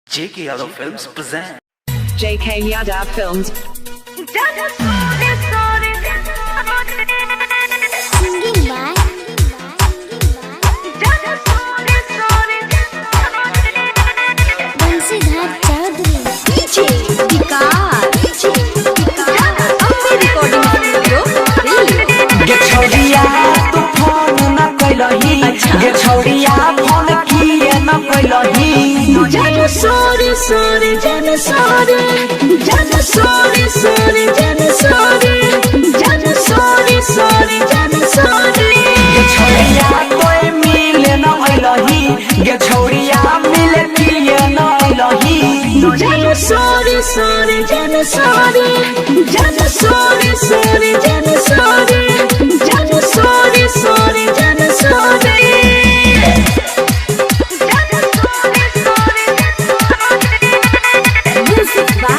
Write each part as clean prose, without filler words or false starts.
JK Yadav Films present JK Yadav Films. Singing by Bansidhar Chaudhary. DJ Vikas. Ambe recording studio, Delhi. गे छौरिया तू phone न कैलही गे छौरिया phone किए न कैलही Jana sorry, sorry, Jana sorry, Jana sorry, sorry, Jana sorry, Jana sorry, sorry, Jana sorry. गे छौरिया तोय मिले न कैलही गे छौरिया मिले किए न कैलही Jana sorry, sorry, Jana sorry, Jana sorry, sorry, Jana sorry, Jana sorry, sorry, Jana sorry. Music by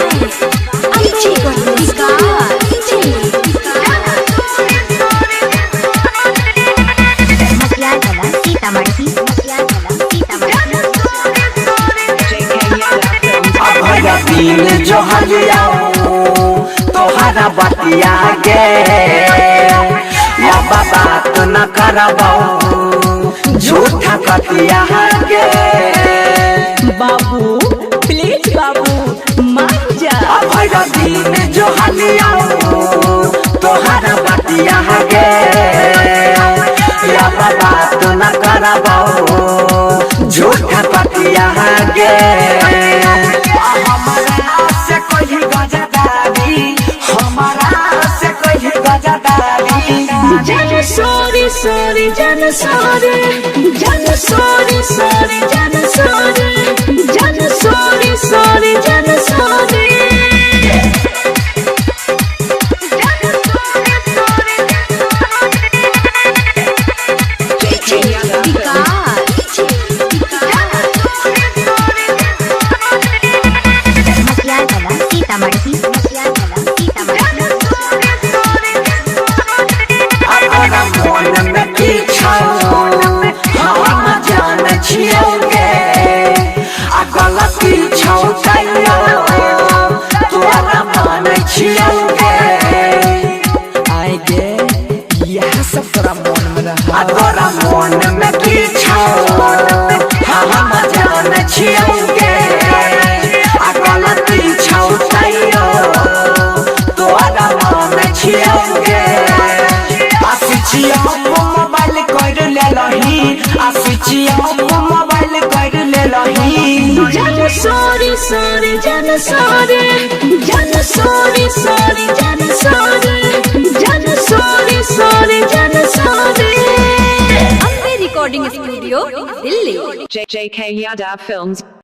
DJ Vikas. Matyagala Sitamarhi. JK Yadav Films. भैया दिन जो हलियाओ तोहरा बतिया गे अब बात न करबाओ झूठा कतिया गे बाबू प्लीज बाबू मान जा भैया दिन जो हलियाओ तोहरा बतिया गे अब बात न करबाओ झूठा कतिया गे हमारा से कोई गजदारी हमारा से कोई गजदारी Jana sorry, sorry, Jana sorry, Jana sorry, sorry, Jana sorry, Jana sorry, sorry, Jana sorry. JK Yadav Matyagala Sitamarhi. अपना मन में की छाओ हम जान छियोगे आ गलती छाओ तैयो तोरा मान छियोगे आई गे यह सब तोरा मन में रहा तोरा मन में की छाओ हम जान छियोगे आ गलती छाओ तैयो तोरा मान छियोगे मोबाइल कर ले लही मोबाइल कर ले लही Jana sorry, sorry, Jana sorry, Jana sorry, sorry, Jana sorry, Jana sorry, sorry, Jana sorry. Ambe recording studio, Delhi. JK Yadav Films.